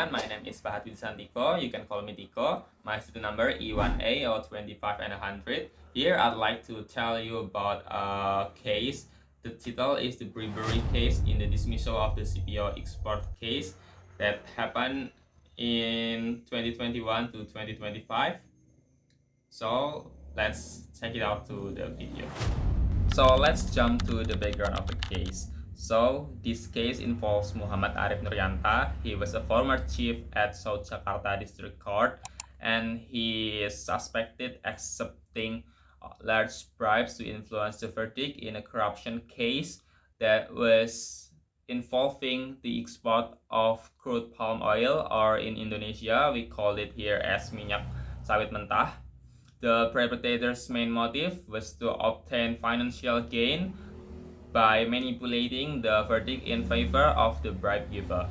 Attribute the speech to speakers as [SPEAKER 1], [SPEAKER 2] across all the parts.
[SPEAKER 1] everyone, my name is Pahat Widsantiko. You can call me Tiko. My student number E1A or 25 and 100. Here I'd like to tell you about a case. The title is the Bribery Case in the Dismissal of the CPO export case that happened in 2021 to 2025. So let's check it out to the video. So let's jump to the background of the case. So this case involves Muhammad Arif Nuryanta. He was a former chief at South Jakarta District Court, and he is suspected accepting large bribes to influence the verdict in a corruption case that was involving the export of crude palm oil, or in Indonesia we call it here as minyak sawit mentah. The perpetrator's main motive was to obtain financial gain by manipulating the verdict in favor of the bribe giver.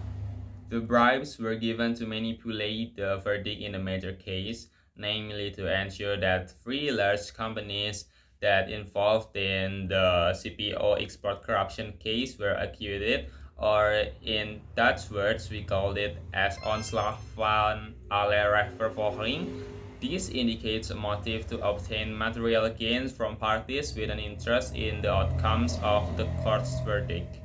[SPEAKER 1] The bribes were given to manipulate the verdict in a major case, namely to ensure that three large companies that involved in the CPO export corruption case were acquitted, or in Dutch words we called it as ontslag van alle rechtsvervolging. This indicates a motive to obtain material gains from parties with an interest in the outcomes of the court's verdict.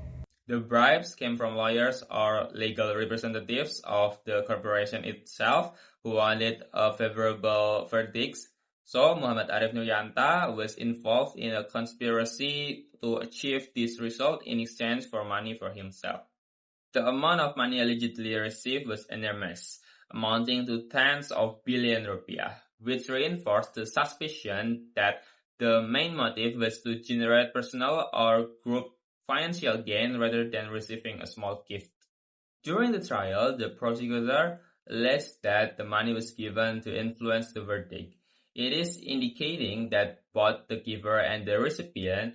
[SPEAKER 1] The bribes came from lawyers or legal representatives of the corporation itself who wanted a favorable verdict. So Muhammad Arif Nuryanta was involved in a conspiracy to achieve this result in exchange for money for himself. The amount of money allegedly received was enormous, amounting to tens of billion rupiah, which reinforced the suspicion that the main motive was to generate personal or group financial gain rather than receiving a small gift. During the trial, the prosecutor alleged that the money was given to influence the verdict. It is indicating that both the giver and the recipient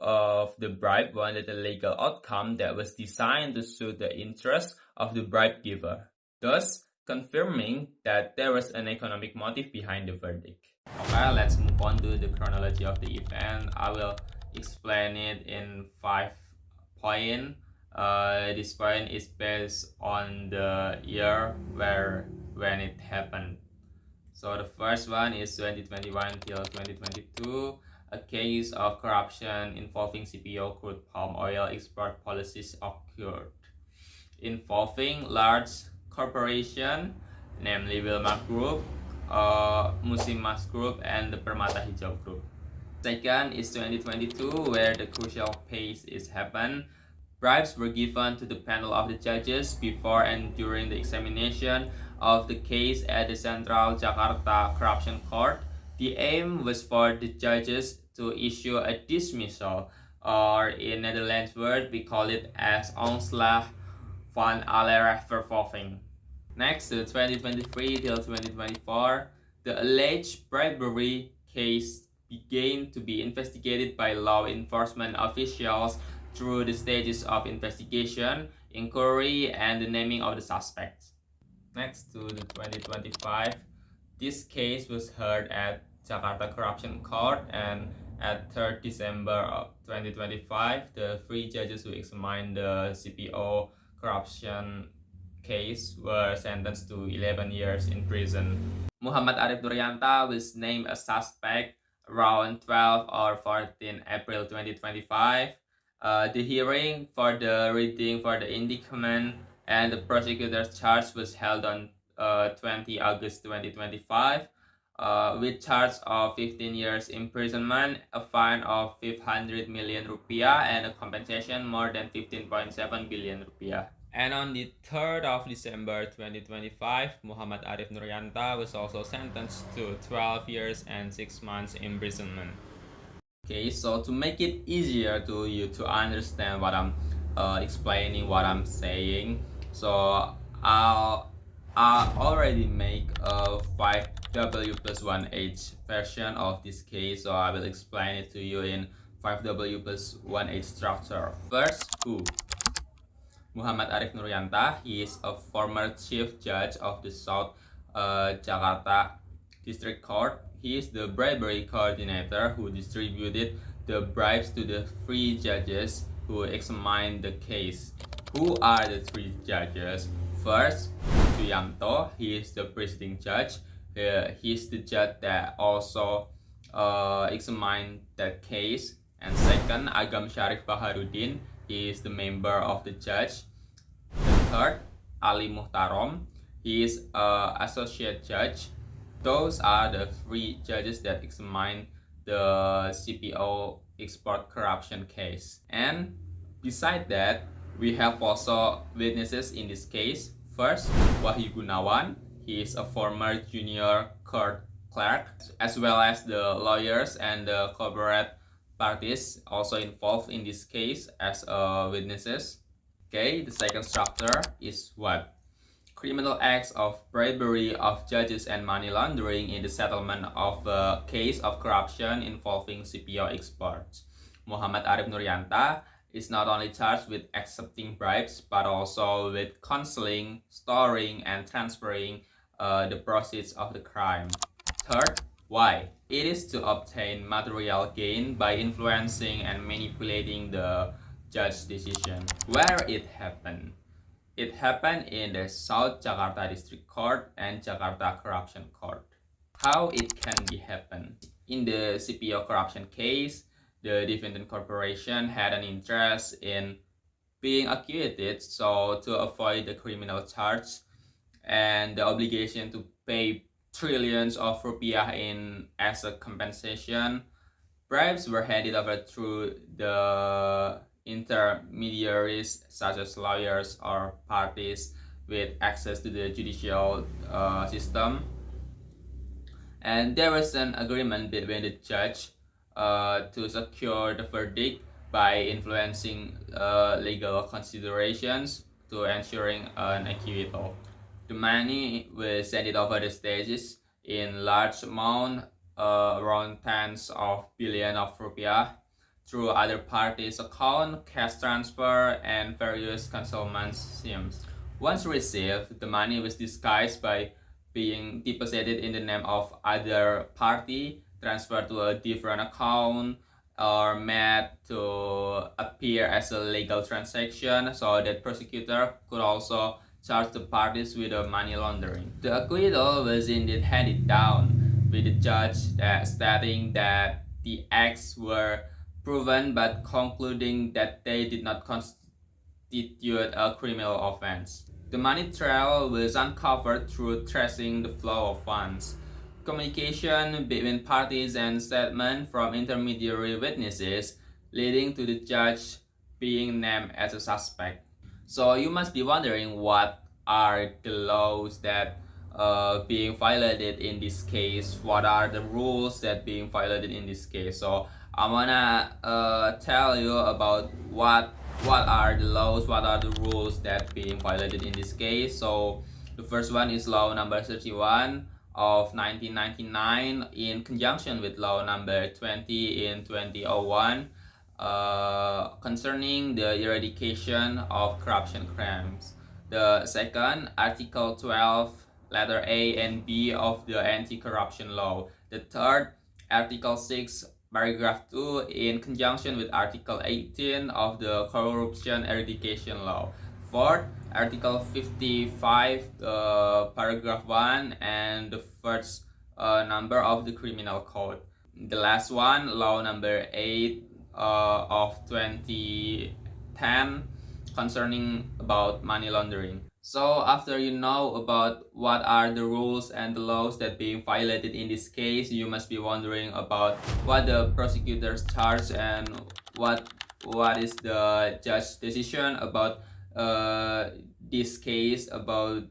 [SPEAKER 1] of the bribe wanted a legal outcome that was designed to suit the interests of the bribe giver, thus confirming that there was an economic motive behind the verdict. Okay, let's move on to the chronology of the event. I will explain it in 5 points. This point is based on the year when it happened. So the first one is 2021 till 2022. A case of corruption involving CPO crude palm oil export policies occurred, involving large corporation, namely Wilmar Group, Musimas Group, and the Permata Hijau Group. Second is 2022, where the crucial case is happened. Bribes were given to the panel of the judges before and during the examination of the case at the Central Jakarta Corruption Court. The aim was for the judges to issue a dismissal, or in Netherlands word we call it as ontslag van alle rechtsvervolging. Next, to 2023 till 2024, the alleged bribery case began to be investigated by law enforcement officials through the stages of investigation, inquiry, and the naming of the suspects. Next, to the 2025, this case was heard at Jakarta Corruption Court, and at 3rd December of 2025, the 3 judges who examined the CPO corruption case were sentenced to 11 years in prison. Muhammad Arif Nuryanta was named a suspect around 12 or 14 April 2025. The hearing for the reading for the indictment and the prosecutor's charge was held on 20 August 2025 with charge of 15 years imprisonment, a fine of 500 million rupiah, and a compensation more than 15.7 billion rupiah. And on the 3rd of December 2025, Muhammad Arif Nuryanta was also sentenced to 12 years and 6 months imprisonment. Okay, so to make it easier to you to understand what I'm explaining, what I'm saying, so I'll already make a 5W plus 1H version of this case, so I will explain it to you in 5W plus 1H structure. First, who? Muhammad Arif Nuryanta. He is a former chief judge of the South Jakarta District Court. He is the bribery coordinator who distributed the bribes to the 3 judges who examined the case. Who are the 3 judges? First, Suyanto. He is the presiding judge. He is the judge that also examined that case. And second, Agam Sharif Baharudin. He is the member of the judge. The third, Ali Muhtarom. He is associate judge. Those are the three judges that examined the CPO export corruption case. And beside that, we have also witnesses in this case. First, Wahyu Gunawan. He is a former junior court clerk, as well as the lawyers and the corporate parties also involved in this case as witnesses. Okay, the second structure is what? Criminal acts of bribery of judges and money laundering in the settlement of a case of corruption involving CPO exports. Muhammad Arif Nuryanta is not only charged with accepting bribes, but also with concealing, storing, and transferring the proceeds of the crime. Third, why? It is to obtain material gain by influencing and manipulating the judge's decision. Where it happened? It happened in the South Jakarta District Court and Jakarta Corruption Court. How it can be happen? In the CPO corruption case, the defendant corporation had an interest in being acquitted, so to avoid the criminal charge and the obligation to pay trillions of rupiah in as a compensation, bribes were handed over through the intermediaries such as lawyers or parties with access to the judicial system. And there was an agreement between the judge to secure the verdict by influencing legal considerations to ensuring an acquittal. The money was sent over the stages in large amount, around tens of billions of rupiah, through other parties' account, cash transfer, and various concealment schemes. Once received, the money was disguised by being deposited in the name of other party, transferred to a different account, or made to appear as a legal transaction so that prosecutor could also charge the parties with money laundering. The acquittal was indeed handed down, with the judge stating that the acts were proven but concluding that they did not constitute a criminal offense. The money trail was uncovered through tracing the flow of funds, communication between parties, and statement from intermediary witnesses, leading to the judge being named as a suspect. So you must be wondering what are the laws that being violated in this case, what are the rules that being violated in this case. So I wanna tell you about what are the laws, what are the rules that being violated in this case. So the first one is law number 31 of 1999 in conjunction with law number 20 in 2001 concerning the eradication of corruption crimes. The second, Article 12, letter A and B of the anti-corruption law. The third, Article 6, paragraph 2 in conjunction with Article 18 of the corruption eradication law. Fourth, Article 55, paragraph 1 and the first number of the criminal code. The last one, law number 8 of 2010 concerning about money laundering. So after you know about what are the rules and the laws that being violated in this case, you must be wondering about what the prosecutors charge and what is the judge's decision about this case, about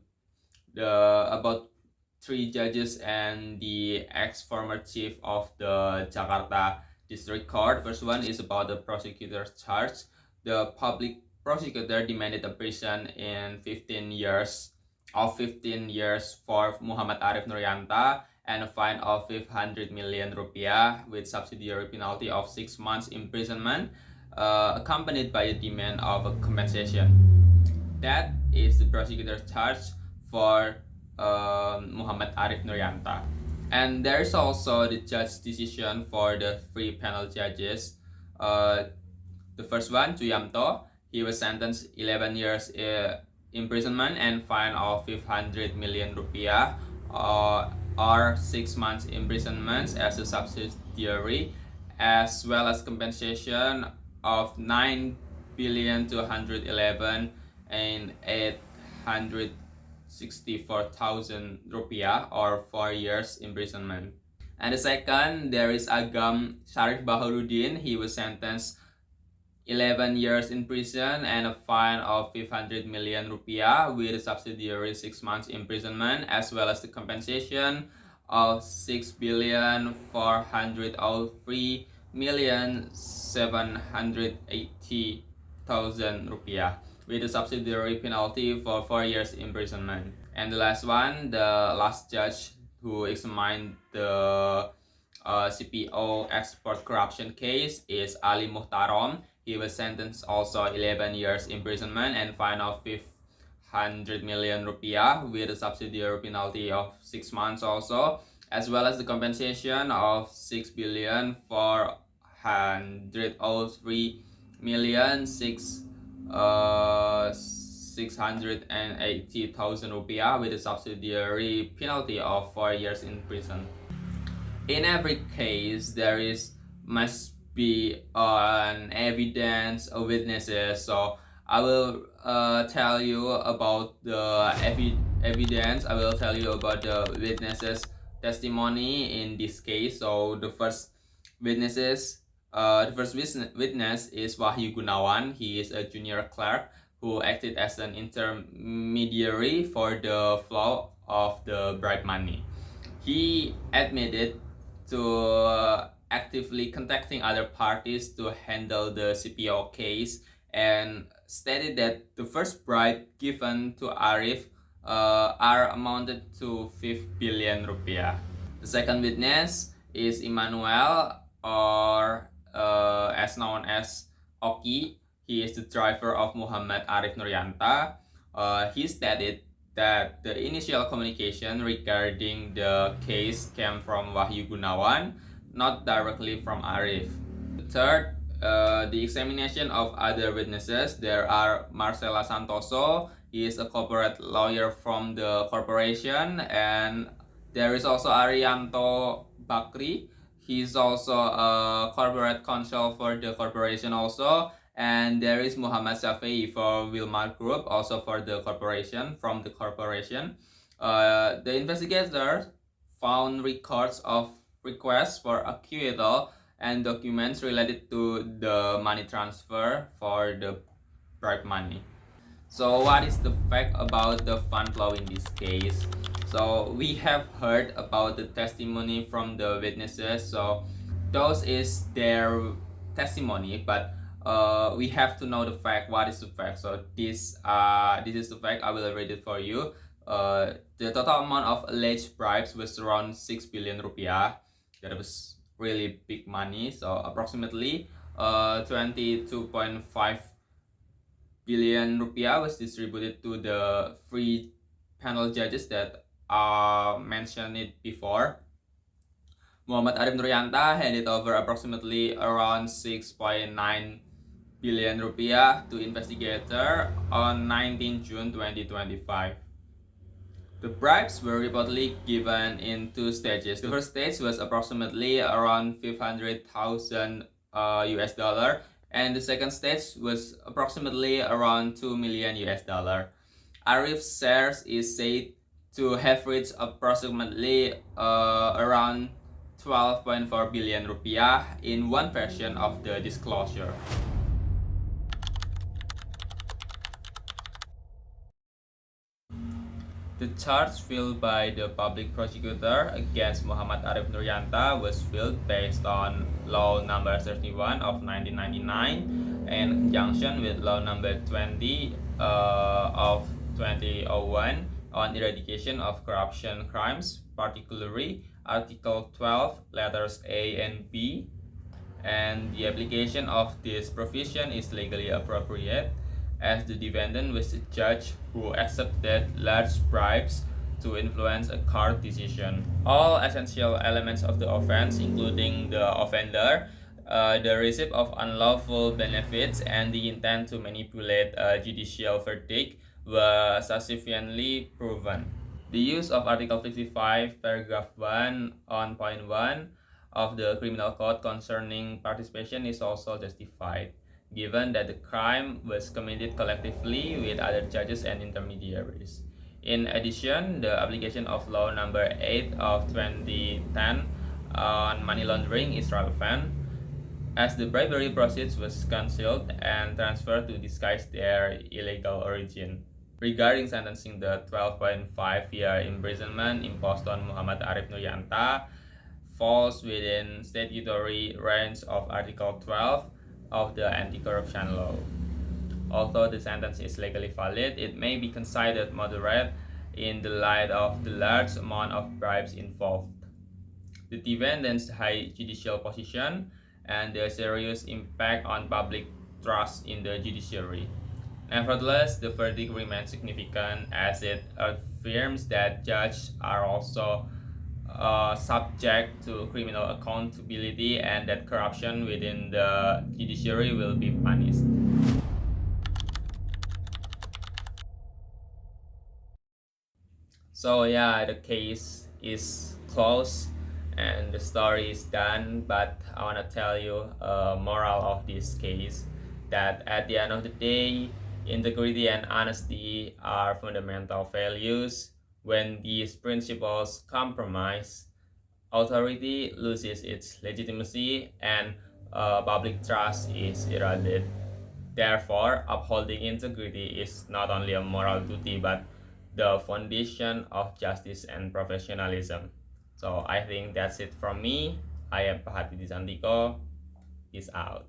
[SPEAKER 1] three judges and the ex-former chief of the Jakarta District Court. First one is about the prosecutor's charge. The public prosecutor demanded a prison in 15 years for Muhammad Arif Nuryanta and a fine of 500 million rupiah with subsidiary penalty of 6 months imprisonment, accompanied by a demand of a compensation. That is the prosecutor's charge for Muhammad Arif Nuryanta. And there is also the judge's decision for the three panel judges. The first one, Chuyamto, he was sentenced 11 years imprisonment and fine of 500 million rupiah or 6 months imprisonment as a subsidiary, as well as compensation of 9,211 and 864,000 rupiah or 4 years imprisonment. And the second, there is Agam Sharif Baharudin. He was sentenced 11 years in prison and a fine of 500 million rupiah with a subsidiary 6 months imprisonment, as well as the compensation of 6,403,780,000 rupiah with a subsidiary penalty for 4 years imprisonment. And the last one, the last judge who examined the CPO export corruption case is Ali Muhtarom. He was sentenced also 11 years imprisonment and fine of 500 million rupiah with a subsidiary penalty of 6 months also, as well as the compensation of 6,403,680,000 rupiah with a subsidiary penalty of 4 years in prison. In every case, there must be an evidence or witnesses. So I will tell you about the evidence. I will tell you about the witnesses' testimony in this case. So the first witness is Wahyu Gunawan. He is a junior clerk who acted as an intermediary for the flow of the bribe money. He admitted to actively contacting other parties to handle the CPO case and stated that the first bribe given to Arif are amounted to 5 billion rupiah. The second witness is Emmanuel, or as known as Oki. He is the driver of Muhammad Arif Nuryanta. He stated that the initial communication regarding the case came from Wahyu Gunawan, not directly from Arif. Third, the examination of other witnesses. There are Marcela Santoso. He is a corporate lawyer from the corporation, and there is also Arianto Bakri. He is also a corporate counsel for the corporation also. And there is Muhammad Shafii for Wilmar Group, also for the corporation, from the corporation. The investigators found records of requests for acquittal and documents related to the money transfer for the bribe money. So what is the fact about the fund flow in this case? So we have heard about the testimony from the witnesses. So those is their testimony, but we have to know the fact. What is the fact? So this is the fact. I will read it for you. The total amount of alleged bribes was around 6 billion rupiah. That was really big money. So approximately 22.5 billion rupiah was distributed to the 3 panel judges that mentioned it before. Muhammad Arif Nuryanta handed over approximately around 6.9 billion rupiah to investigator on 19 June 2025. The bribes were reportedly given in 2 stages. The first stage was approximately around 500,000 US dollar, and the second stage was approximately around 2 million US dollar. Arif's shares is said to have reached approximately around 12.4 billion rupiah in one version of the disclosure. The charge filed by the public prosecutor against Muhammad Arif Nuryanta was filed based on Law Number 31 of 1999 in conjunction with Law Number 20 of 2001 on eradication of corruption crimes, particularly Article 12, letters A and B, and the application of this provision is legally appropriate, as the defendant was a judge who accepted large bribes to influence a court decision. All essential elements of the offense, including the offender, the receipt of unlawful benefits, and the intent to manipulate a judicial verdict, was sufficiently proven. The use of Article 55, paragraph 1 on point 1 of the Criminal Code concerning participation is also justified, given that the crime was committed collectively with other judges and intermediaries. In addition, the application of Law Number 8 of 2010 on money laundering is relevant, as the bribery proceeds was concealed and transferred to disguise their illegal origin. Regarding sentencing, the 12.5-year imprisonment imposed on Muhammad Arif Nuryanta falls within statutory range of Article 12 of the Anti-Corruption Law. Although the sentence is legally valid, it may be considered moderate in the light of the large amount of bribes involved, the defendant's high judicial position, and the serious impact on public trust in the judiciary. Nevertheless, the verdict remains significant as it affirms that judges are also subject to criminal accountability and that corruption within the judiciary will be punished. So yeah, the case is closed and the story is done, but I want to tell you a moral of this case, that at the end of the day, integrity and honesty are fundamental values. When these principles compromise, authority loses its legitimacy and public trust is eroded. Therefore, upholding integrity is not only a moral duty but the foundation of justice and professionalism. So I think that's it from me. I am Pak Hati Disantiko. Peace out.